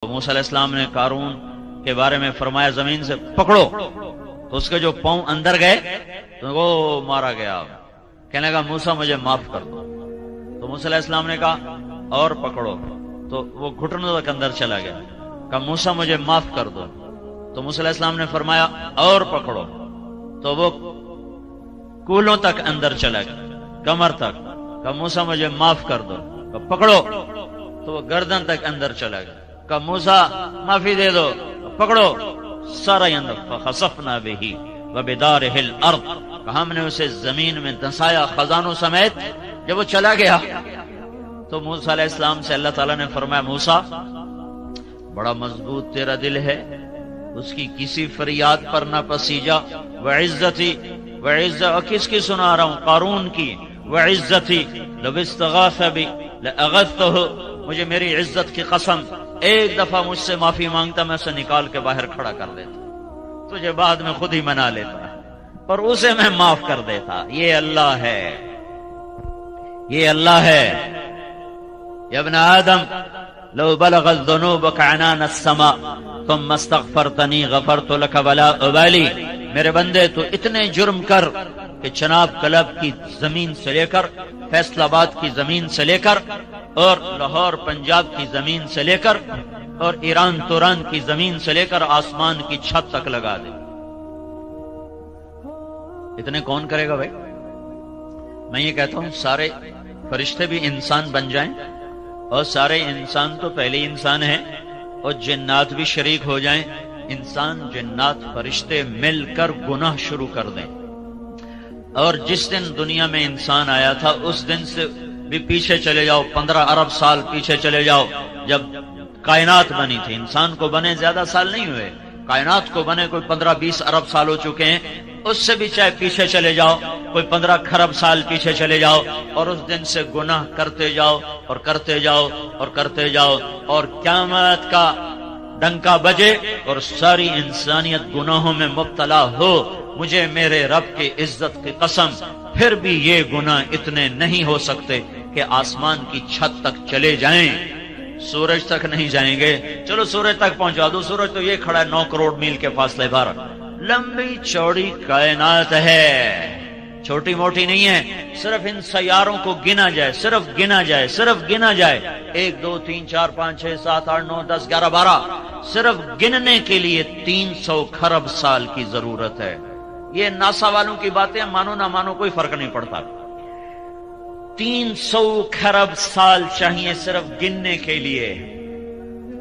موسیٰ علیہ السلام نے قارون کے بارے میں فرمایا زمین سے پکڑو، تو اس کے جو پاؤں اندر گئے تو وہ مارا گیا، کہنے لگا موسیٰ مجھے معاف کر دو، تو موسیٰ علیہ السلام نے کہا اور پکڑو، تو وہ گھٹنوں تک اندر چلا گیا، کہا موسیٰ مجھے معاف کر دو، تو موسیٰ علیہ السلام نے فرمایا اور پکڑو، تو وہ کولوں تک اندر چلا گیا، کمر تک، کہا موسیٰ مجھے معاف کر دو، کہا پکڑو، تو وہ گردن تک اندر چلا گیا، کہا موسیٰ معافی دے دو، پکڑو، سارا اندر، فخسفنا بہ وبدارہ الارض، کہا ہم نے اسے زمین میں دھنسایا خزانوں سمیت۔ جب وہ چلا گیا تو موسیٰ علیہ السلام سے اللہ تعالیٰ نے فرمایا موسیٰ بڑا مضبوط تیرا دل ہے، اس کی کسی فریاد پر نہ پسیجا، وعزتی اور کس کی سنا رہا ہوں؟ قارون کی، وعزتی لو استغاث بی لاغثتہ، مجھے میری عزت کی قسم ایک دفعہ مجھ سے معافی مانگتا میں اسے نکال کے باہر کھڑا کر دیتا، تجھے بعد میں خود ہی منا لیتا، پر اسے میں معاف کر دیتا۔ یہ اللہ ہے، یہ اللہ ہے۔ یا ابن آدم لو بلغت ذنوبک عنان السماء ثم استغفرتنی غفرت لک ولا ابالی، میرے بندے تو اتنے جرم کر کہ چناب کلب کی زمین سے لے کر فیصل آباد کی زمین سے لے کر اور لاہور پنجاب کی زمین سے لے کر اور ایران توران کی زمین سے لے کر آسمان کی چھت تک لگا دے، اتنے کون کرے گا بھائی؟ میں یہ کہتا ہوں سارے فرشتے بھی انسان بن جائیں، اور سارے انسان تو پہلے انسان ہیں، اور جنات بھی شریک ہو جائیں، انسان جنات فرشتے مل کر گناہ شروع کر دیں، اور جس دن دنیا میں انسان آیا تھا اس دن سے بھی پیچھے چلے جاؤ، 15 ارب سال پیچھے چلے جاؤ، جب کائنات بنی تھی، انسان کو بنے زیادہ سال نہیں ہوئے، کائنات کو بنے کوئی 15-20 ارب سال ہو چکے ہیں، اس سے بھی چاہے پیچھے چلے جاؤ، کوئی 15 کھرب سال پیچھے چلے جاؤ، اور اس دن سے گناہ کرتے جاؤ اور کرتے جاؤ اور کرتے جاؤ، اور قیامت کا ڈنکا بجے اور ساری انسانیت گناہوں میں مبتلا ہو، مجھے میرے رب کی عزت کی قسم پھر بھی یہ گناہ اتنے نہیں ہو سکتے کہ آسمان کی چھت تک چلے جائیں، سورج تک نہیں جائیں گے، چلو سورج تک پہنچا دو، سورج تو یہ کھڑا ہے 9 کروڑ میل کے فاصلے پر، لمبی چوڑی کائنات ہے، چھوٹی موٹی نہیں ہے، صرف ان سیاروں کو گنا جائے، صرف گنا جائے، صرف گنا جائے، 1 2 3 4 5 6 7 8 9 10 11 12، صرف گننے کے لیے 300 کھرب سال کی ضرورت ہے۔ یہ ناسا والوں کی باتیں مانو نہ مانو کوئی فرق نہیں پڑتا، 300 کھرب سال چاہیے صرف گننے کے لیے۔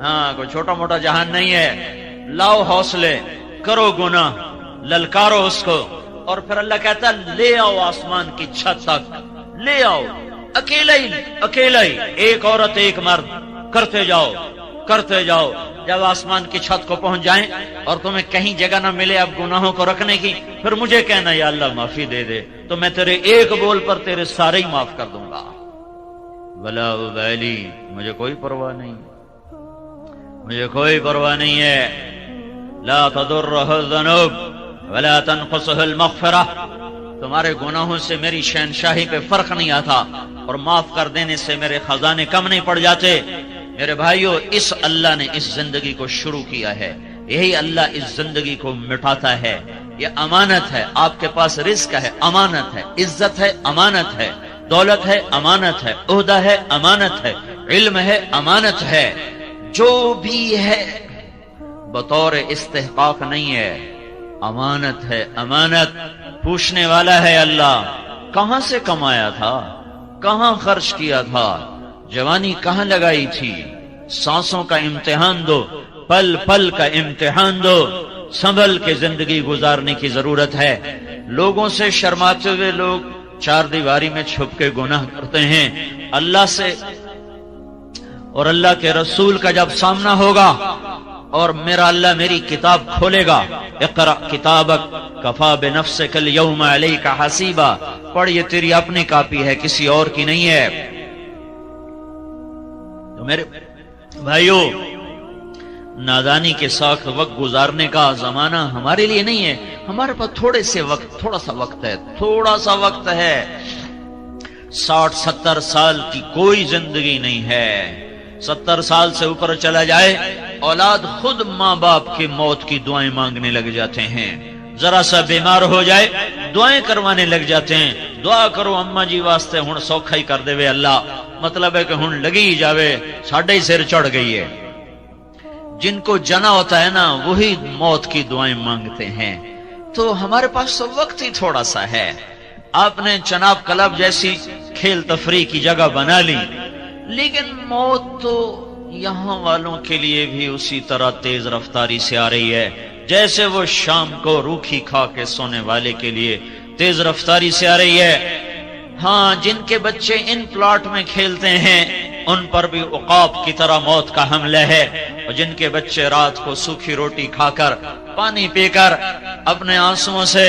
ہاں کوئی چھوٹا موٹا جہان نہیں ہے، لاؤ حوصلے، کرو گناہ، للکارو اس کو، اور پھر اللہ کہتا ہے لے آؤ آسمان کی چھت تک، لے آؤ، اکیلا ہی، ایک عورت ایک مرد، کرتے جاؤ کرتے جاؤ، جب آسمان کی چھت کو پہنچ جائیں اور تمہیں کہیں جگہ نہ ملے اب گناہوں کو رکھنے کی، پھر مجھے کہنا یا اللہ معافی دے دے، تو میں تیرے ایک بول پر تیرے سارے ہی معاف کر دوں گا، ولا ابالی، مجھے کوئی پرواہ نہیں، مجھے کوئی پرواہ نہیں ہے۔ لا تضرہ الذنوب ولا تنقصہ المغفرہ، تمہارے گناہوں سے میری شہنشاہی پہ فرق نہیں آتا، اور معاف کر دینے سے میرے خزانے کم نہیں پڑ جاتے۔ میرے بھائیو، اس اللہ نے اس زندگی کو شروع کیا ہے، یہی اللہ اس زندگی کو مٹاتا ہے، یہ امانت ہے، آپ کے پاس رزق ہے، امانت ہے، عزت ہے، امانت ہے، دولت ہے، امانت ہے، عہدہ ہے، امانت ہے، علم ہے، امانت ہے، جو بھی ہے بطور استحقاق نہیں ہے، امانت ہے، امانت۔ پوچھنے والا ہے اللہ، کہاں سے کمایا تھا، کہاں خرچ کیا تھا، جوانی کہاں لگائی تھی، سانسوں کا امتحان دو، پل پل کا امتحان دو، سنبھل کے زندگی گزارنے کی ضرورت ہے۔ لوگوں سے شرماتے ہوئے لوگ 4 دیواری میں چھپ کے گناہ کرتے ہیں، اللہ سے اور اللہ کے رسول کا جب سامنا ہوگا اور میرا اللہ میری کتاب کھولے گا، اقرأ کتابک کفا بنفسک اليوم علیک حسیبا، پڑھ یہ تیری اپنی کاپی ہے، کسی اور کی نہیں ہے۔ تو میرے بھائیو، نادانی کے ساتھ وقت گزارنے کا زمانہ ہمارے لیے نہیں ہے، ہمارے پاس تھوڑا سا وقت ہے، تھوڑا سا وقت ہے، 60-70 سال کی کوئی زندگی نہیں ہے، 70 سال سے اوپر چلا جائے اولاد خود ماں باپ کی موت کی دعائیں مانگنے لگ جاتے ہیں، ذرا سا بیمار ہو جائے دعائیں کروانے لگ جاتے ہیں، دعا کرو اماں جی واسطے ہن سوکھا ہی کر دے وے اللہ، مطلب ہے کہ ہن لگی ہی جاوے، ساڈے ہی سر چڑھ گئی ہے۔ جن کو جنا ہوتا ہے نا وہی موت کی دعائیں مانگتے ہیں۔ تو ہمارے پاس تو وقت ہی تھوڑا سا ہے، آپ نے چناب کلب جیسی کھیل تفریح کی جگہ بنا لی، لیکن موت تو یہاں والوں کے لیے بھی اسی طرح تیز رفتاری سے آ رہی ہے جیسے وہ شام کو روکھی کھا کے سونے والے کے لیے تیز رفتاری سے آ رہی ہے۔ ہاں، جن کے بچے ان پلاٹ میں کھیلتے ہیں ان پر بھی عقاب کی طرح موت کا حملہ ہے، اور جن کے بچے رات کو سوکھی روٹی کھا کر پانی پی کر اپنے آنسوؤں سے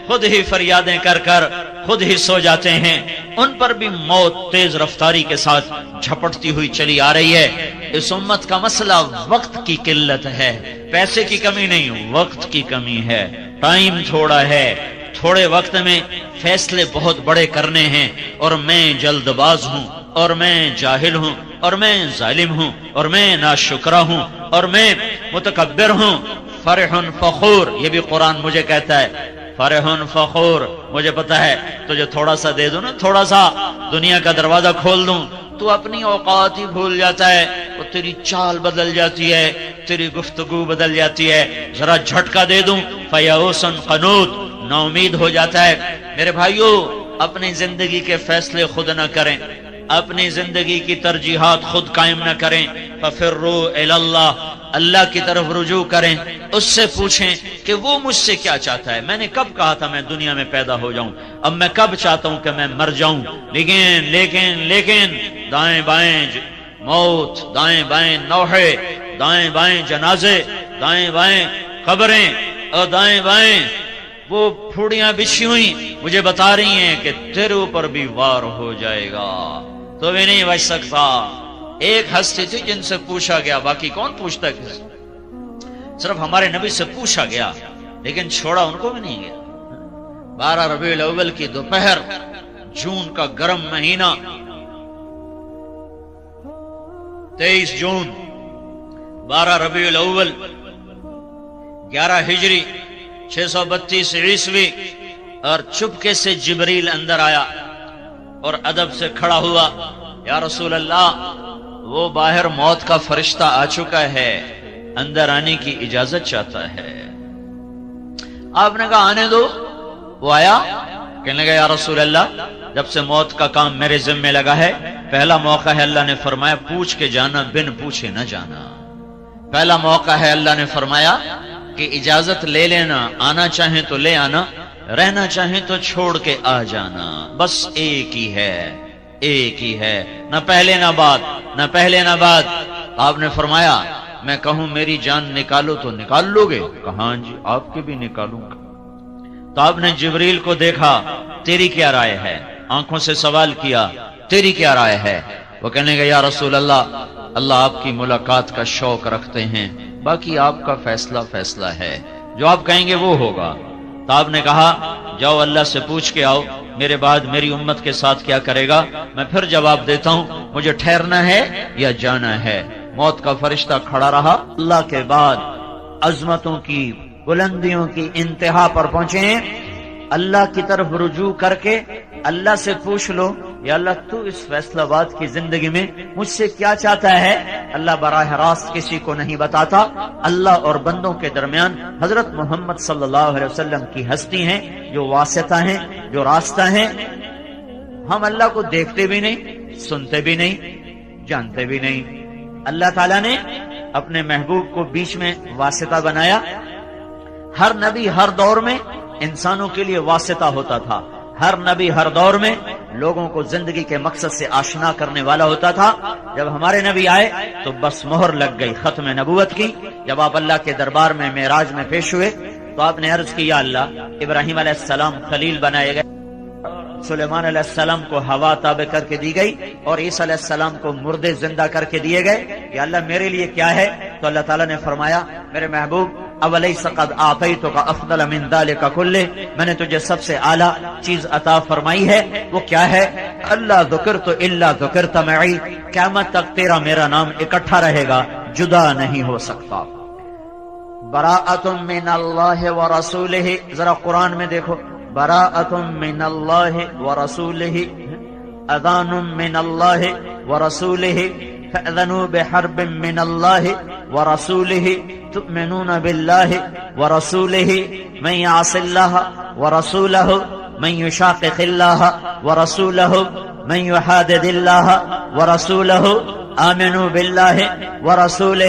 خود ہی فریادیں کر کر خود ہی سو جاتے ہیں، ان پر بھی موت تیز رفتاری کے ساتھ جھپٹتی ہوئی چلی آ رہی ہے۔ اس امت کا مسئلہ وقت کی قلت ہے، پیسے کی کمی نہیں، وقت کی کمی ہے، ٹائم تھوڑا ہے، تھوڑے وقت میں فیصلے بہت بڑے کرنے ہیں، اور میں جلد باز ہوں، اور میں جاہل ہوں، اور میں ظالم ہوں، اور میں ناشکرہ ہوں، اور میں متکبر ہوں۔ فرح فخور، یہ بھی قرآن مجھے کہتا ہے، فرح فخور، مجھے پتا ہے تجھے تھوڑا سا دے دوں نا، تھوڑا سا دنیا کا دروازہ کھول دوں، تو اپنی اوقات ہی بھول جاتا ہے، وہ تیری چال بدل جاتی ہے، تیری گفتگو بدل جاتی ہے، ذرا جھٹکا دے دوں فیئوس قنوط، نا امید ہو جاتا ہے۔ میرے بھائیو، اپنی زندگی کے فیصلے خود نہ کریں، اپنی زندگی کی ترجیحات خود قائم نہ کریں، ففروا الی اللہ، اللہ کی طرف رجوع کریں، اس سے پوچھیں کہ وہ مجھ سے کیا چاہتا ہے۔ میں نے کب کہا تھا میں دنیا میں پیدا ہو جاؤں، اب میں کب چاہتا ہوں کہ میں مر جاؤں، لیکن دائیں بائیں موت، دائیں بائیں نوحے، دائیں بائیں جنازے، دائیں بائیں قبریں، اور دائیں بائیں وہ پھوڑیاں بچھی ہوئی مجھے بتا رہی ہیں کہ تیرے اوپر بھی وار ہو جائے گا، تو بھی نہیں بچ سکتا۔ ایک ہستی تھی جن سے پوچھا گیا، باقی کون پوچھتا ہے، صرف ہمارے نبی سے پوچھا گیا، لیکن چھوڑا ان کو بھی نہیں گیا۔ 12 ربیع الاول کی دوپہر، جون کا گرم مہینہ، 23 جون 12 ربیع الاول 11 ہجری 632 عیسوی، اور چپکے سے جبریل اندر آیا اور ادب سے کھڑا ہوا، یا رسول اللہ، وہ باہر موت کا فرشتہ آ چکا ہے، اندر آنے کی اجازت چاہتا ہے۔ آپ نے کہا آنے دو۔ وہ آیا، کہنے لگا یا رسول اللہ، جب سے موت کا کام میرے ذمہ لگا ہے، پہلا موقع ہے اللہ نے فرمایا پوچھ کے جانا، بن پوچھے نہ جانا۔ پہلا موقع ہے اللہ نے فرمایا کہ اجازت لے لینا، آنا چاہیں تو لے آنا، رہنا چاہیں تو چھوڑ کے آ جانا، بس ایک ہی ہے، ایک ہی ہے، نہ پہلے نہ بعد، نہ پہلے نہ بعد۔ آپ نے فرمایا میں کہوں میری جان نکالو تو نکال لو گے؟ کہا ہاں جی، آپ کے بھی نکالوں گا۔ تو آپ نے جبریل کو دیکھا، تیری کیا رائے ہے؟ آنکھوں سے سوال کیا، تیری کیا رائے ہے؟ وہ کہنے گا یا رسول اللہ، اللہ آپ کی ملاقات کا شوق رکھتے ہیں، باقی آپ کا فیصلہ ہے، جو آپ کہیں گے وہ ہوگا۔ تو آپ نے کہا جاؤ اللہ سے پوچھ کے آؤ، میرے بعد میری امت کے ساتھ کیا کرے گا، میں پھر جواب دیتا ہوں، مجھے ٹھہرنا ہے یا جانا ہے۔ موت کا فرشتہ کھڑا رہا۔ اللہ کے بعد عظمتوں کی، بلندیوں کی انتہا پر پہنچے ہیں، اللہ کی طرف رجوع کر کے اللہ سے پوچھ لو، یا اللہ تو اس فیصلہ باد کی زندگی میں مجھ سے کیا چاہتا ہے؟ اللہ براہ راست کسی کو نہیں بتاتا، اللہ اور بندوں کے درمیان حضرت محمد صلی اللہ علیہ وسلم کی ہستی ہیں، جو واسطہ ہیں، جو راستہ ہیں۔ ہم اللہ کو دیکھتے بھی نہیں، سنتے بھی نہیں، جانتے بھی نہیں۔ اللہ تعالیٰ نے اپنے محبوب کو بیچ میں واسطہ بنایا۔ ہر نبی ہر دور میں انسانوں کے لیے واسطہ ہوتا تھا، ہر نبی ہر دور میں لوگوں کو زندگی کے مقصد سے آشنا کرنے والا ہوتا تھا۔ جب ہمارے نبی آئے تو بس مہر لگ گئی ختم نبوت کی۔ جب آپ اللہ کے دربار میں معراج میں پیش ہوئے تو آپ نے عرض کی یا اللہ، ابراہیم علیہ السلام خلیل بنائے گئے، سلیمان علیہ السلام کو ہوا تابع کر کے دی گئی، اور عیسیٰ علیہ السلام کو مردے زندہ کر کے دیے گئے، یا اللہ میرے لیے کیا ہے؟ تو اللہ تعالیٰ نے فرمایا میرے محبوب اولیس قد اعطیتک افضل من ذلک کلہ، میں نے تجھے سب سے اعلیٰ چیز عطا فرمائی ہے، وہ کیا ہے؟ اللہ ذکرت الا ذکرت معی، قیامت تک تیرا میرا نام اکٹھا رہے گا، جدا نہیں ہو سکتا۔ براءۃ من اللہ ورسولہ، ذرا قرآن میں دیکھو، براءۃ من اللہ ورسولہ، اذان من اللہ ورسولہ، فأذنوا بحرب من اللہ ورسولہ، تؤمنون باللہ ورسولہ، من یعص اللہ ورسولہ، من یشاقق اللہ ورسولہ، من یحادد اللہ ورسولہ، آمنوا باللہ ورسولہ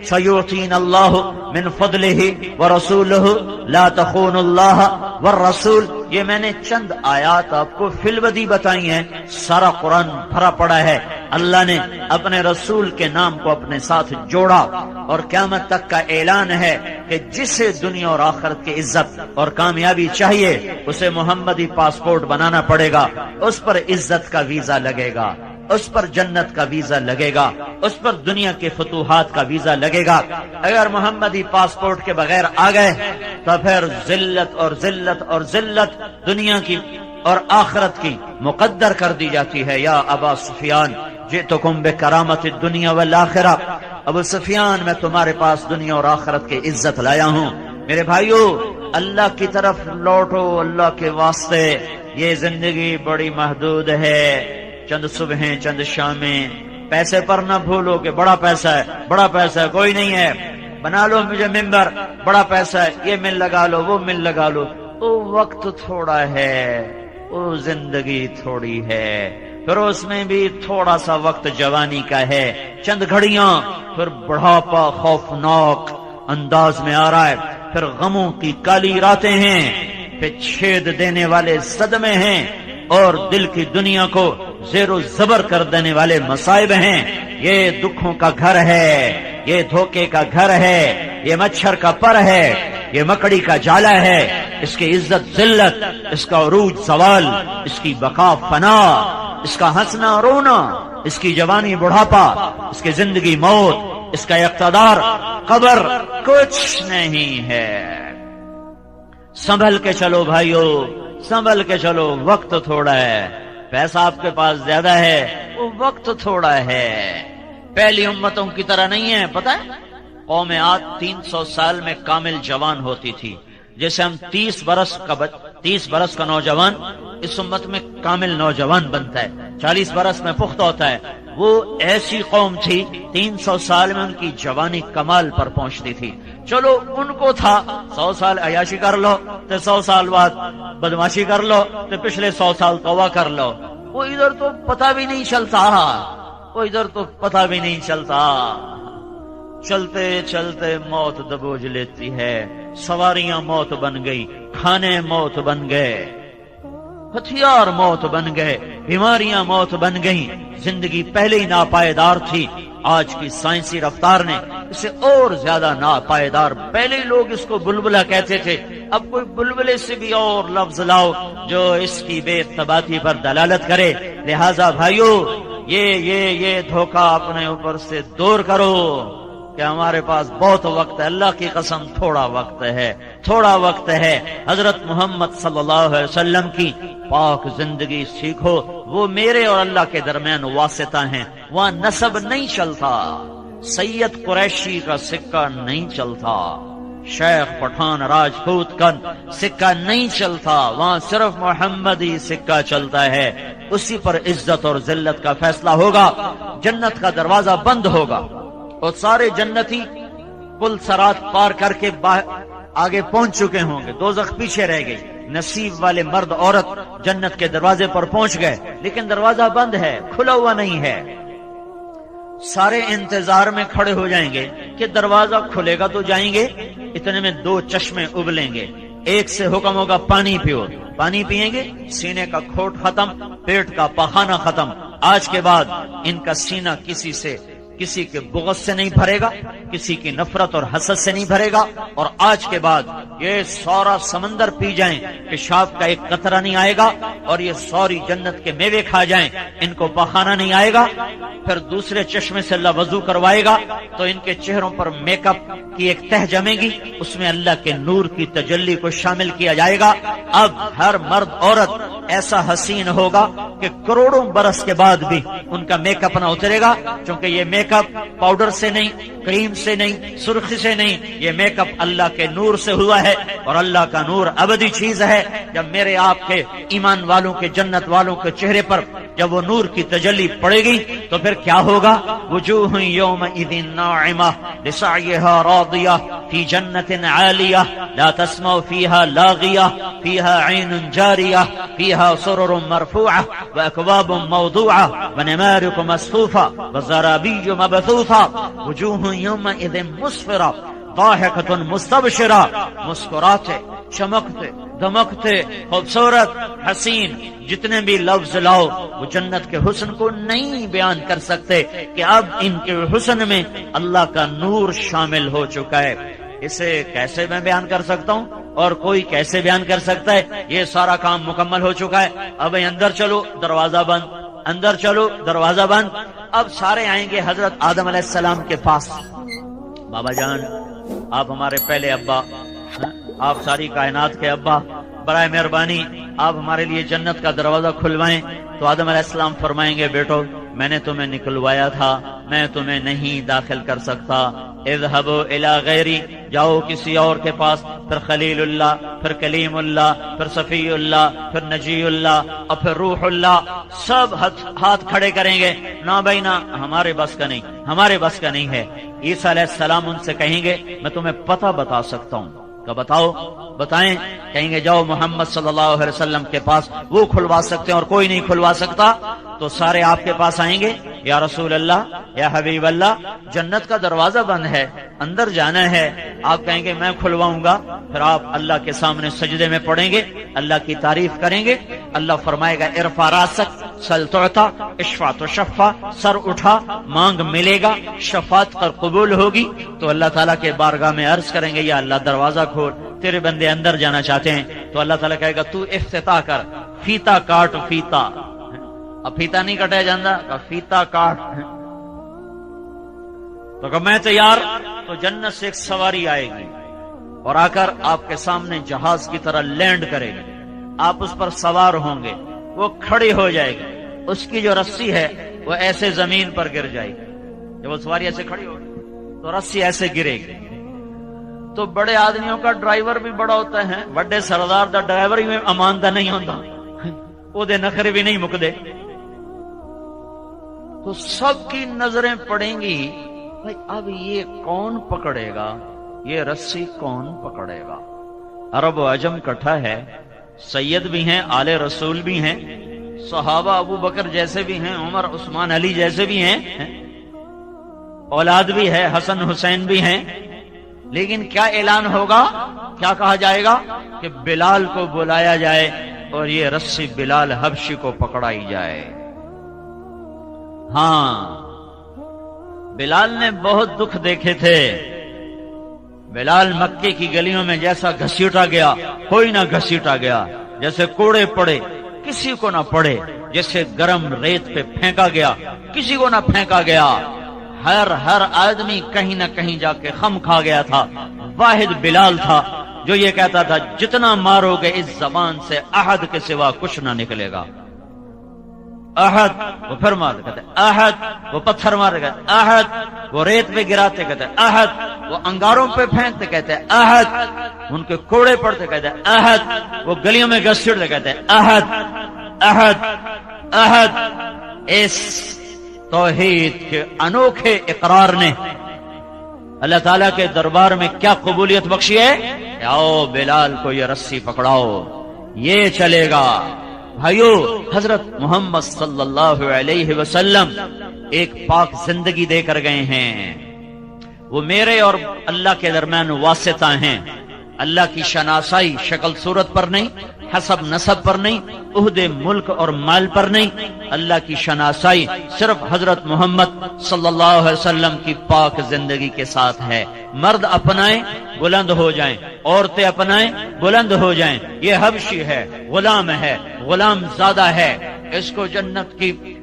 سیؤتینا اللہ من فضلہ ورسولہ لا تخونوا اللہ والرسول۔ یہ میں نے چند آیات آپ کو فی البدی بتائی ہیں، سارا قرآن بھرا پڑا ہے۔ اللہ نے اپنے رسول کے نام کو اپنے ساتھ جوڑا، اور قیامت تک کا اعلان ہے کہ جسے دنیا اور آخرت کی عزت اور کامیابی چاہیے اسے محمدی پاسپورٹ بنانا پڑے گا، اس پر عزت کا ویزا لگے گا، اس پر جنت کا ویزا لگے گا، اس پر دنیا کے فتوحات کا ویزا لگے گا۔ اگر محمدی پاسپورٹ کے بغیر آ گئے تو پھر ذلت اور ذلت اور ذلت دنیا کی اور آخرت کی مقدر کر دی جاتی ہے۔ یا ابا سفیان جئتکم بکرامت الدنیا والآخرہ، ابو سفیان میں تمہارے پاس دنیا اور آخرت کی عزت لایا ہوں۔ میرے بھائیو، اللہ کی طرف لوٹو، اللہ کے واسطے۔ یہ زندگی بڑی محدود ہے، چند صبحیں چند شامیں، پیسے پر نہ بھولو کہ بڑا پیسہ ہے، بڑا پیسہ ہے، کوئی نہیں ہے، بنا لو مجھے ممبر، بڑا پیسہ ہے، یہ مل لگا لو، وہ مل لگا لو۔ وہ وقت تھوڑا ہے، وہ زندگی تھوڑی ہے، پھر اس میں بھی تھوڑا سا وقت جوانی کا ہے، چند گھڑیاں، پھر بڑھاپا خوفناک انداز میں آ رہا ہے، پھر غموں کی کالی راتیں ہیں، پھر چھید دینے والے صدمے ہیں، اور دل کی دنیا کو زیر و زبر کر دینے والے مصائب ہیں۔ یہ دکھوں کا گھر ہے، یہ دھوکے کا گھر ہے، یہ مچھر کا پر ہے، یہ مکڑی کا جالا ہے۔ اس کی عزت ذلت، اس کا عروج زوال، اس کی بقا فنا، اس کا ہنسنا رونا، اس کی جوانی بڑھاپا، اس کی زندگی موت، اس کا اقتدار قبر، کچھ نہیں ہے۔ سنبھل کے چلو بھائیو، سنبھل کے چلو، وقت تھوڑا ہے۔ پیسہ آپ کے پاس زیادہ ہے، وہ وقت تھوڑا ہے۔ پہلی امتوں کی طرح نہیں ہے، پتہ ہے قوم عاد 300 سال میں کامل جوان ہوتی تھی، جیسے ہم 30 برس کا نوجوان اس امت میں کامل نوجوان بنتا ہے، 40 برس میں پختہ ہوتا ہے۔ وہ ایسی قوم تھی 300 سال میں ان کی جوانی کمال پر پہنچتی تھی۔ چلو ان کو تھا 100 سال عیاشی کر لو تو 100 سال بعد بدماشی کر لو تو پچھلے 100 سال توبہ کر لو۔ وہ ادھر تو پتہ بھی نہیں چلتا، وہ ادھر تو پتہ بھی نہیں چلتا۔ چلتے چلتے موت دبوچ لیتی ہے، سواریاں موت بن گئی، کھانے موت بن گئے، ہتھیار موت بن گئے، بیماریاں موت بن گئیں۔ زندگی پہلے ہی ناپائیدار تھی، آج کی سائنسی رفتار نے اسے اور زیادہ ناپائیدار۔ پہلے لوگ اس کو بلبلہ کہتے تھے، اب کوئی بلبلے سے بھی اور لفظ لاؤ جو اس کی بے ثباتی پر دلالت کرے۔ لہذا بھائیو، یہ دھوکہ اپنے اوپر سے دور کرو کہ ہمارے پاس بہت وقت ہے۔ اللہ کی قسم تھوڑا وقت ہے، تھوڑا وقت ہے۔ حضرت محمد صلی اللہ علیہ وسلم کی پاک زندگی سیکھو، وہ میرے اور اللہ کے درمیان واسطہ ہیں، وہاں نسب نہیں چلتا، سید قریشی کا سکہ نہیں چلتا، شیخ پٹھان راجپوت کا سکہ نہیں چلتا، وہاں صرف محمدی سکہ چلتا ہے۔ اسی پر عزت اور ذلت کا فیصلہ ہوگا، جنت کا دروازہ بند ہوگا اور سارے جنتی پل صراط پار کر کے آگے پہنچ چکے ہوں گے، دوزخ پیچھے رہ گئی۔ نصیب والے مرد عورت جنت کے دروازے پر پہنچ گئے، لیکن دروازہ بند ہے، کھلا ہوا نہیں ہے۔ سارے انتظار میں کھڑے ہو جائیں گے کہ دروازہ کھلے گا تو جائیں گے۔ اتنے میں 2 چشمے ابلیں گے، ایک سے حکم ہوگا پانی پیو، پانی پیئیں گے، سینے کا کھوٹ ختم، پیٹ کا پخانہ ختم۔ آج کے بعد ان کا سینہ کسی کے بغض سے نہیں بھرے گا، کسی کی نفرت اور حسد سے نہیں بھرے گا، اور آج کے بعد یہ سارا سمندر پی جائیں، پیشاب کا ایک قطرہ نہیں آئے گا، اور یہ ساری جنت کے میوے کھا جائیں، ان کو پخانہ نہیں آئے گا۔ پھر دوسرے چشمے سے اللہ وضو کروائے گا تو ان کے چہروں پر میک اپ کی ایک تہ جمے گی، اس میں اللہ کے نور کی تجلی کو شامل کیا جائے گا۔ اب ہر مرد عورت ایسا حسین ہوگا کہ کروڑوں برس کے بعد بھی ان کا میک اپ نہ اترے گا، چونکہ یہ میک اپ پاؤڈر سے نہیں، کریم سے نہیں، سرخی سے نہیں، یہ میک اپ اللہ کے نور سے ہوا ہے، اور اللہ کا نور ابدی چیز ہے۔ جب میرے آپ کے ایمان والوں کے، جنت والوں کے چہرے پر جب وہ نور کی تجلی پڑے گی تو پھر کیا ہوگا؟ وجوہ یومئذ ناعمہ لسعیہا راضیہ فی جنت عالیہ لا تسمع فیہا لاغیہ فیہا عین جاریہ فیہا سرر مرفوعہ واکواب موضوعہ ونمارق مصفوفہ وزرابی مبثوثہ وجوہ یومئذ مسفرہ ضاحکۃ مستبشرہ، مسکراتے، چمکتے، دمکتے، خوبصورت، حسین، جتنے بھی لفظ لاؤ وہ جنت کے حسن کو نہیں بیان کر سکتے کہ اب ان کے حسن میں اللہ کا نور شامل ہو چکا ہے۔ اسے کیسے میں بیان کر سکتا ہوں اور کوئی کیسے بیان کر سکتا ہے؟ یہ سارا کام مکمل ہو چکا ہے، اب اندر چلو دروازہ بند، اندر چلو دروازہ بند۔ اب سارے آئیں گے حضرت آدم علیہ السلام کے پاس، بابا جان آپ ہمارے پہلے ابا، آپ ساری کائنات کے ابا، برائے مہربانی آپ ہمارے لیے جنت کا دروازہ کھلوائیں۔ تو آدم علیہ السلام فرمائیں گے بیٹو میں نے تمہیں نکلوایا تھا، میں تمہیں نہیں داخل کر سکتا، اذهبوا الی غیری، جاؤ کسی اور کے پاس۔ پھر خلیل اللہ، پھر کلیم اللہ، پھر صفی اللہ، پھر نجی اللہ اور پھر روح اللہ، سب ہاتھ کھڑے کریں گے، نہ بھائی نہ، ہمارے بس کا نہیں، ہمارے بس کا نہیں ہے۔ عیسیٰ علیہ السلام ان سے کہیں گے میں تمہیں پتہ بتا سکتا ہوں، کہ بتاؤ، بتائیں۔ کہیں گے جاؤ محمد صلی اللہ علیہ وسلم کے پاس، وہ کھلوا سکتے ہیں اور کوئی نہیں کھلوا سکتا۔ تو سارے آپ کے پاس آئیں گے، یا رسول اللہ، یا حبیب اللہ، جنت کا دروازہ بند ہے، اندر جانا ہے۔ آپ کہیں گے میں کھلواؤں گا، پھر آپ اللہ کے سامنے سجدے میں پڑیں گے، اللہ کی تعریف کریں گے۔ اللہ فرمائے گا ارفع راسک سل تعطا اشفع تشفع، سر اٹھا مانگ ملے گا، شفاعت پر قبول ہوگی۔ تو اللہ تعالیٰ کے بارگاہ میں عرض کریں گے یا اللہ دروازہ کھول، تیرے بندے اندر جانا چاہتے ہیں۔ تو اللہ تعالیٰ کہے گا تو افتتاح کر، فیتا کاٹ، فیتا، اب فیتا نہیں کٹیا جاندہ، فیتا کاٹ۔ تو کہ میں تیار، تو جنت سے ایک سواری آئے گی اور آ کر آپ کے سامنے جہاز کی طرح لینڈ کرے گی، آپ اس پر سوار ہوں گے، وہ کھڑی ہو جائے گی، اس کی جو رسی ہے وہ ایسے زمین پر گر جائے گی، جب وہ سواری ایسے کھڑی ہوگی تو رسی ایسے گرے گی۔ تو بڑے آدمیوں کا ڈرائیور بھی بڑا ہوتا ہے، بڑے سردار دا ڈرائیور ہی اماندہ نہیں ہوتا، وہ دے نخرے بھی نہیں مکدے۔ تو سب کی نظریں پڑیں گی بھائی اب یہ کون پکڑے گا، یہ رسی کون پکڑے گا؟ عرب و عجم کٹھا ہے، سید بھی ہیں، آل رسول بھی ہیں، صحابہ ابو بکر جیسے بھی ہیں، عمر عثمان علی جیسے بھی ہیں، اولاد بھی ہے، حسن حسین بھی ہیں، لیکن کیا اعلان ہوگا، کیا کہا جائے گا کہ بلال کو بلایا جائے اور یہ رسی بلال حبشی کو پکڑائی جائے۔ ہاں بلال نے بہت دکھ دیکھے تھے، بلال مکے کی گلیوں میں جیسا گھسیٹا گیا کوئی نہ گھسیٹا گیا، جیسے کوڑے پڑے کسی کو نہ پڑے، جیسے گرم ریت پہ پھینکا گیا کسی کو نہ پھینکا گیا، ہر آدمی کہیں نہ کہیں جا کے خم کھا گیا تھا۔ واحد بلال تھا جو یہ کہتا تھا جتنا مارو گے اس زبان سے احد کے سوا کچھ نہ نکلے گا۔ احد، وہ پھر مار کہتے احد، وہ پتھر مار کہتے احد، وہ ریت پہ گراتے کہتے احد، وہ انگاروں پہ پھینکتے کہتے احد، ان کے کوڑے پڑتے کہتے احد، وہ گلیوں میں گھسیٹتے کہتے احد احد احد۔ اس توحید کے انوکھے اقرار نے اللہ تعالیٰ کے دربار میں کیا قبولیت بخشی ہے کہ آؤ بلال کو یہ رسی پکڑاؤ، یہ چلے گا۔ بھائیو، حضرت محمد صلی اللہ علیہ وسلم ایک پاک زندگی دے کر گئے ہیں، وہ میرے اور اللہ کے درمیان واسطہ ہیں۔ اللہ کی شناسائی شکل صورت پر نہیں، حسب نسب پر نہیں، عہدے ملک اور مال پر نہیں، اللہ کی شناسائی صرف حضرت محمد صلی اللہ علیہ وسلم کی پاک زندگی کے ساتھ ہے۔ مرد اپنائیں بلند ہو جائیں، عورتیں اپنائیں بلند ہو جائیں۔ یہ حبشی ہے، غلام ہے، غلام زادہ ہے، اس کو جنت کی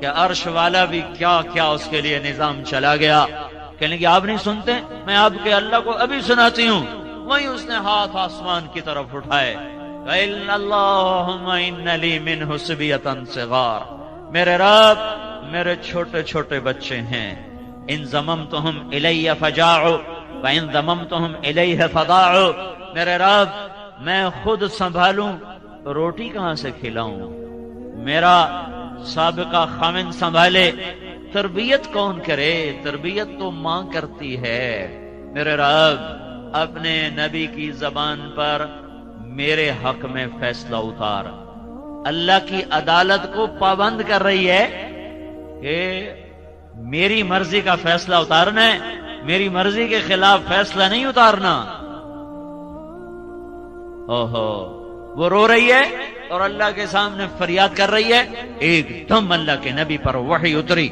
کہ عرش والا بھی کیا کیا اس کے لیے نظام چلا گیا. کہنے کہ آپ نہیں سنتے؟ میں آپ کے اللہ کو ابھی سناتی ہوں. وہیں اس نے ہاتھ آسمان کی طرف اٹھائے. اللہم ان لی منہ صبیۃ صغار، میرے رب میرے چھوٹے چھوٹے بچے ہیں. ان ضممتہم الی فجاعوا وان ضممتہم الیہ فضاعوا، میرے رب میں خود سنبھالوں روٹی کہاں سے کھلاؤں؟ میرا سابقہ خامن سنبھالے، تربیت کون کرے؟ تربیت تو ماں کرتی ہے. میرے رب اپنے نبی کی زبان پر میرے حق میں فیصلہ اتار. اللہ کی عدالت کو پابند کر رہی ہے کہ میری مرضی کا فیصلہ اتارنا ہے، میری مرضی کے خلاف فیصلہ نہیں اتارنا. اوہو، وہ رو رہی ہے اور اللہ کے سامنے فریاد کر رہی ہے. ایک دم اللہ کے نبی پر وحی اتری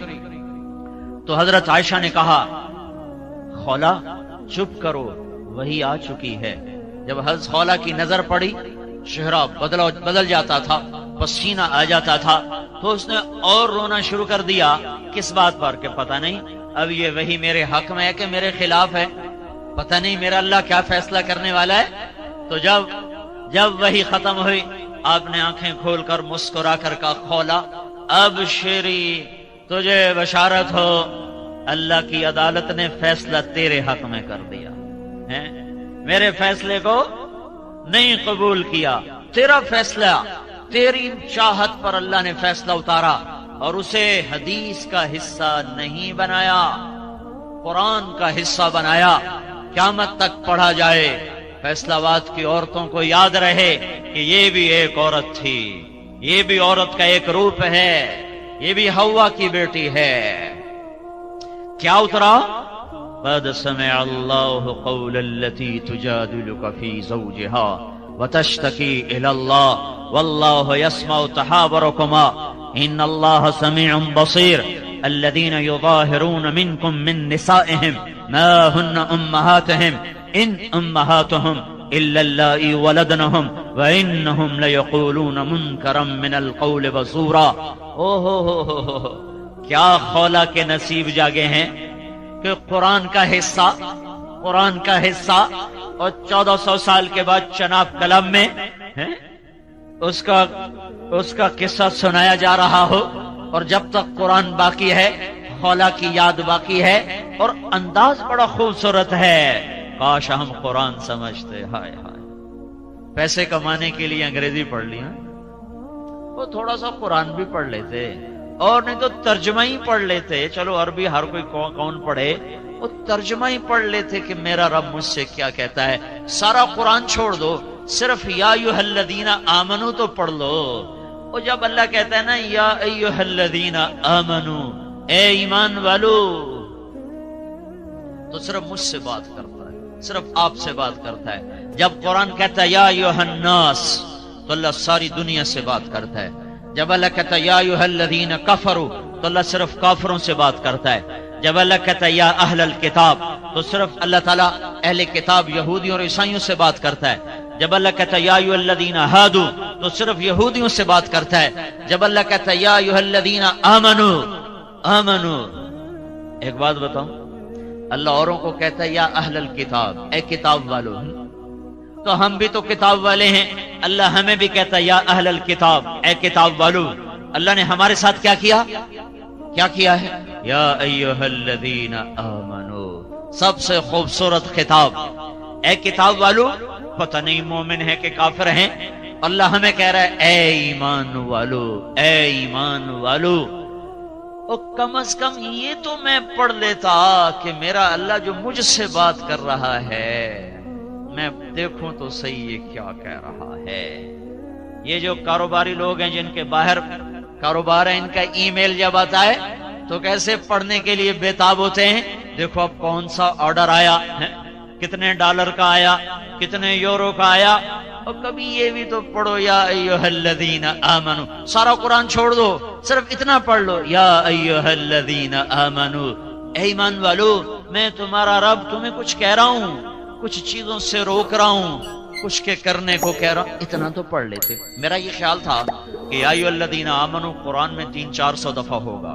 تو حضرت عائشہ نے کہا خولا چپ کرو، وہی آ چکی ہے. جب حضرت خولا کی نظر پڑی، چہرہ بدل جاتا تھا، پسینہ آ جاتا تھا، تو اس نے اور رونا شروع کر دیا. کس بات پر؟ کہ پتہ نہیں اب یہ وہی میرے حق میں ہے کہ میرے خلاف ہے، پتہ نہیں میرا اللہ کیا فیصلہ کرنے والا ہے. تو جب وہی ختم ہوئی، آپ نے آنکھیں کھول کر مسکرا کر کہا خولا ابشری، تجھے بشارت ہو، اللہ کی عدالت نے فیصلہ تیرے حق میں کر دیا ہے. میرے فیصلے کو نہیں قبول کیا، تیرا فیصلہ، تیری چاہت پر اللہ نے فیصلہ اتارا اور اسے حدیث کا حصہ نہیں بنایا، قرآن کا حصہ بنایا. قیامت تک پڑھا جائے، فیصلہ آباد کی عورتوں کو یاد رہے کہ یہ بھی ایک عورت تھی، یہ بھی عورت کا ایک روپ ہے، یہ بھی حوا کی بیٹی ہے. کیا اترا؟ قد سمع اللہ قول التي تجادلك في زوجها وتشتكي الى الله والله يسمع تحاوركما ان الله سميع بصير الذين يظاهرون منكم من نسائهم ما هن امهاتهم ان امهاتهم الا اللائي ولدنهم وانهم ليقولون منكرا من القول وزورا. کیا خولا کے نصیب جاگے ہیں کہ قرآن کا حصہ اور 1400 سال کے بعد چناب قلم میں اس کا قصہ سنایا جا رہا ہو، اور جب تک قرآن باقی ہے خولا کی یاد باقی ہے اور انداز بڑا خوبصورت ہے. کاش ہم قرآن سمجھتے. ہائے ہائے، پیسے کمانے کے لیے انگریزی پڑھ لیا، وہ تھوڑا سا قرآن بھی پڑھ لیتے، اور نہیں تو ترجمہ ہی پڑھ لیتے. چلو عربی ہر کوئی کون پڑھے، وہ ترجمہ ہی پڑھ لیتے کہ میرا رب مجھ سے کیا کہتا ہے. سارا قرآن چھوڑ دو، صرف یا ایھا الذین آمنو تو پڑھ لو. اور جب اللہ کہتا ہے نا یا ایھا الذین آمنو، اے ایمان والو، تو صرف مجھ سے بات کرتا ہے، صرف آپ سے بات کرتا ہے. جب قرآن کہتا ہے یا ایھا الناس، تو اللہ ساری دنیا سے بات کرتا ہے. جب اللہ کہتا ہے یا ایھا الذین کفروا، تو اللہ صرف کافروں سے بات کرتا ہے. جب اللہ کہتا ہے یا اہل الکتاب، تو صرف اللہ تعالیٰ اہل کتاب یہودیوں اور عیسائیوں سے بات کرتا ہے. جب اللہ کہتا ہے یا ایھا الذین ہادوا، تو صرف یہودیوں سے بات کرتا ہے. جب اللہ کہتا ہے یا ایھا الذین آمنو، ایک بات بتاؤں، اللہ اوروں کو کہتا ہے یا اہل الکتاب، اے کتاب والو، تو ہم بھی تو کتاب والے ہیں. اللہ ہمیں بھی کہتا ہے یا اہل الکتاب، اے کتاب والو. اللہ نے ہمارے ساتھ کیا کیا ہے؟ یا ایھا الذین آمنو، سب سے خوبصورت خطاب. اے کتاب والو، پتہ نہیں مومن ہے کہ کافر ہیں. اللہ ہمیں کہہ رہا ہے اے ایمان والو، اے ایمان والو. اور کم از کم یہ تو میں پڑھ لیتا کہ میرا اللہ جو مجھ سے بات کر رہا ہے، میں دیکھوں تو صحیح یہ کیا کہہ رہا ہے. یہ جو کاروباری لوگ ہیں جن کے باہر کاروبار ہے، ان کا ای میل جب آتا ہے تو کیسے پڑھنے کے لیے بےتاب ہوتے ہیں. دیکھو اب کون سا آرڈر آیا ہے، کتنے ڈالر کا آیا، کتنے یورو کا آیا. اور کبھی یہ بھی تو پڑھو یا ایھا الذین آمنو. سارا قرآن چھوڑ دو، صرف اتنا پڑھ لو یا ایھا الذین آمنو، اے ایمان والو، میں تمہارا رب تمہیں کچھ کہہ رہا ہوں، کچھ چیزوں سے روک رہا ہوں، کچھ کے کرنے کو کہہ رہا ہوں، اتنا تو پڑھ لیتے۔ میرا یہ خیال تھا کہ یا ایھا الذین آمنوا قرآن میں 300-400 دفعہ ہوگا،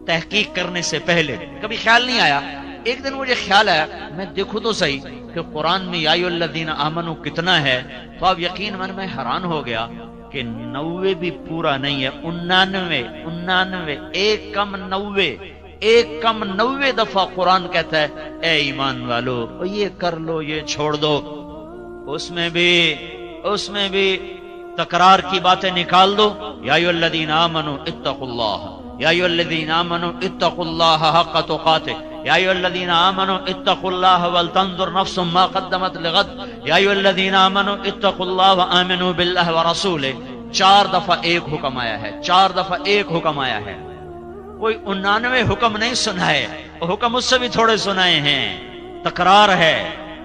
تحقیق کرنے سے پہلے کبھی خیال نہیں آیا۔ ایک دن مجھے خیال آیا میں دیکھوں تو صحیح کہ قرآن میں یا ایھا الذین آمنوا کتنا ہے، تو آپ یقین من میں حیران ہو گیا کہ 90 بھی پورا نہیں ہے، 99 ایک کم 90 دفعہ قرآن کہتا ہے اے ایمان والو یہ کر لو یہ چھوڑ دو۔ اس میں بھی تکرار کی باتیں نکال دو، یا ایھا الذین آمنوا اتقوا اللہ، یا ایھا الذین آمنوا اتقوا اللہ حق تقاته، یا ایھا الذین آمنوا اتقوا اللہ ولتنظر نفس ما قدمت لغد، یا ایھا الذین آمنوا اتقوا اللہ وآمنوا باللہ ورسولہ۔ 4 دفعہ ایک حکم آیا ہے، 4 دفعہ ایک حکم آیا ہے۔ کوئی 99 حکم نہیں سنائے، حکم اس سے بھی تھوڑے سنائے ہیں، تکرار ہے،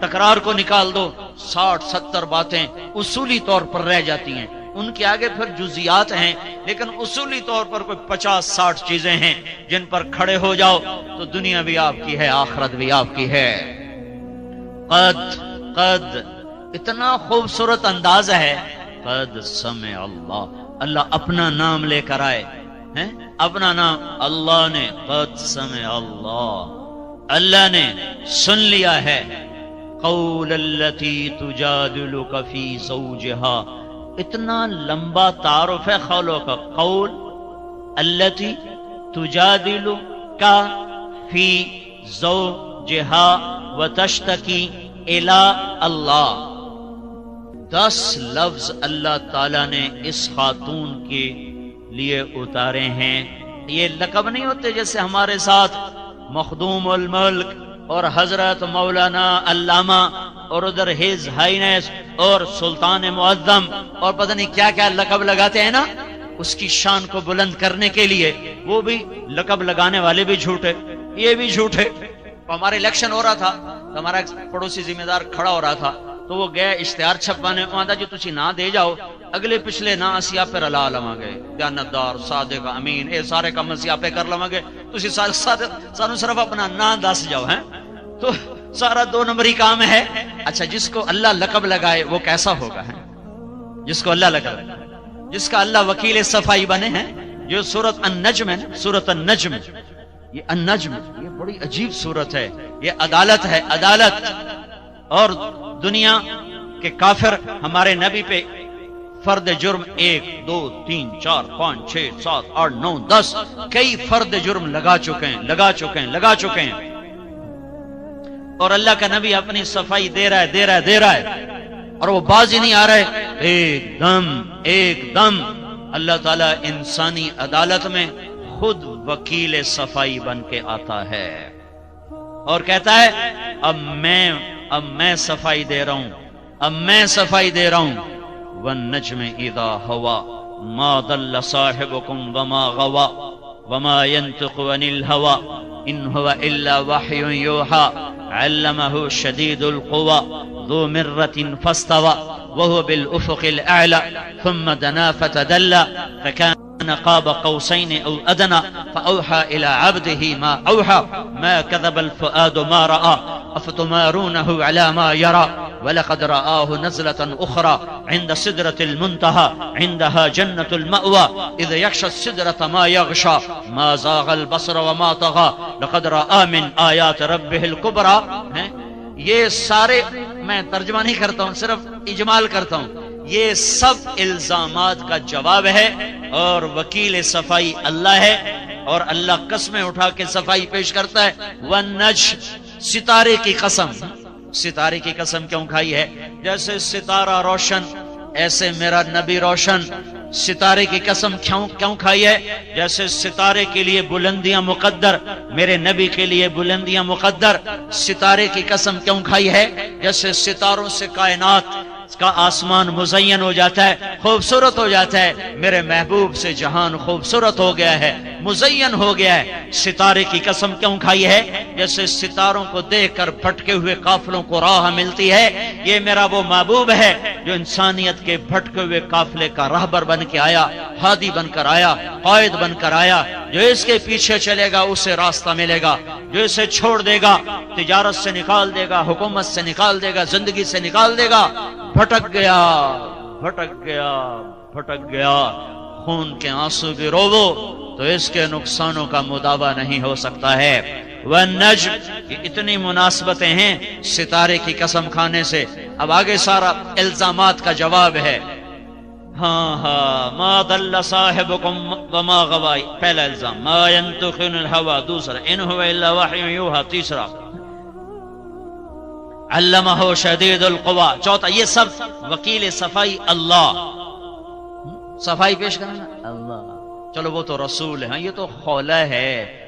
تکرار کو نکال دو، 60-70 باتیں اصولی طور پر رہ جاتی ہیں، ان کے آگے پھر جزیات ہیں، لیکن اصولی طور پر کوئی 50-60 چیزیں ہیں جن پر کھڑے ہو جاؤ تو دنیا بھی آپ کی ہے، آخرت بھی آپ کی ہے۔ قد اتنا خوبصورت انداز ہے، قد سمع اللہ، اللہ اپنا نام لے کر آئے ہیں، اپنا نام اللہ نے، قد سمع اللہ نے سن لیا ہے، قول التی تجادلک فی زوجہا، اتنا لمبا تعارف ہے قولوں کا، قول التی تجادلک فی زوجہا وتشتکی الی اللہ۔ 10 لفظ اللہ تعالیٰ نے اس خاتون کے لیے اتارے ہیں۔ یہ لقب نہیں ہوتے جیسے ہمارے ساتھ مخدوم الملک اور حضرت مولانا علامہ اور ادھر ہز ہائینس اور سلطان معظم اور پتہ نہیں کیا کیا لقب لگاتے ہیں نا، اس کی شان کو بلند کرنے کے لیے وہ بھی لقب لگانے والے بھی جھوٹے، یہ بھی جھوٹے۔ ہمارا الیکشن ہو رہا تھا تو ہمارا پڑوسی ذمہ دار کھڑا ہو رہا تھا تو وہ گئے اشتہار چھپوانے، آندا جی تسی نہ دے جاؤ، اگلے پچھلے نہ اسی آپ پر الا لواں گے، دیانتدار صادق امین اے سارے کم اسی آپ پہ کر لواں گے، تسی سانو صرف اپنا نہ دس جاؤ ہیں، تو سارا 2 نمبری کام ہے۔ اچھا جس کو اللہ لقب لگائے وہ کیسا ہوگا ہے؟ جس کو اللہ لقب لگائے، جس کا اللہ وکیل صفائی بنے ہیں، جو سورۃ النجم ہے، سورۃ النجم، یہ النجم یہ بڑی عجیب سورت ہے، یہ عدالت ہے، عدالت۔ اور دنیا کے کافر ہمارے نبی پہ فرد جرم 1 2 3 4 5 6 7 8 9 10 کئی فرد جرم لگا چکے ہیں، اور اللہ کا نبی اپنی صفائی دے رہا ہے اور وہ باز ہی نہیں آ رہے۔ ایک دم اللہ تعالیٰ انسانی عدالت میں خود وکیل صفائی بن کے آتا ہے اور کہتا ہے اب میں صفائی دے رہا ہوں، والنجم اذا ہوا ما ضل صاحبكم وما غوا وما ينطق عن الهوى ان هو الا وحي يوحى علمه شديد القوى ذو مرة فاستوى وهو بالافق الاعلى ثم دنا فتدلى فكان قاب قوسين او ادنى فاوحى الى عبده ما اوحى ما كذب الفؤاد ما راى افتمارونه على ما يرى ولقد رآه نزلة أخرى عند سدرة المنتهى عندها جنة المأوى إذ يغشى السدرة ما يغشى ما زاغ البصر وما طغى لقد رأى من آيات ربه الكبرى۔ یہ سارے میں ترجمہ نہیں کرتا ہوں، صرف اجمال کرتا ہوں، یہ سب الزامات کا جواب ہے اور وکیل صفائی اللہ ہے، اور اللہ قسمیں اٹھا کے صفائی پیش کرتا ہے۔ والنجم، ستارے کی قسم، ستارے کی قسم کیوں کھائی ہے؟ جیسے ستارہ روشن ایسے میرا نبی روشن۔ ستارے کی قسم کیوں کھائی ہے؟ جیسے ستارے کے لیے بلندیاں مقدر، میرے نبی کے لیے بلندیاں مقدر۔ ستارے کی قسم کیوں کھائی ہے؟ جیسے ستاروں سے کائنات کا آسمان مزین ہو جاتا ہے، خوبصورت ہو جاتا ہے، میرے محبوب سے جہان خوبصورت ہو گیا ہے، مزین ہو گیا ہے۔ ستارے کی قسم کیوں کھائی ہے؟ جیسے ستاروں کو دیکھ کر بھٹکے ہوئے قافلوں کو راہ ملتی ہے، یہ میرا وہ محبوب ہے جو انسانیت کے بھٹکے ہوئے قافلے کا راہبر بن کے آیا، ہادی بن کر آیا، قائد بن کر آیا۔ جو اس کے پیچھے چلے گا اسے راستہ ملے گا۔ جو اسے چھوڑ دے گا تجارت سے نکال دے گا، حکومت سے نکال دے گا، زندگی سے نکال دے گا، بھٹک گیا بھٹک گیا بھٹک گیا، خون کے آنسو بھی روو تو اس کے نقصانوں کا مداوع نہیں ہو سکتا ہے۔ والنجم، یہ اتنی مناسبتیں ہیں ستارے کی قسم کھانے سے۔ اب آگے سارا الزامات کا جواب ہے۔ ہاں ما ضل صاحبکم وما غوی، پہلا الزام، ما ينطق عن الهوى، دوسرا ان هو الا وحی یوحی، تیسرا علمہ شدید القوی، چوتھا یہ سب وکیل صفائی اللہ، صفائی پیش کرنا اللہ، چلو وہ تو رسول ہے، یہ تو خولہ ہے۔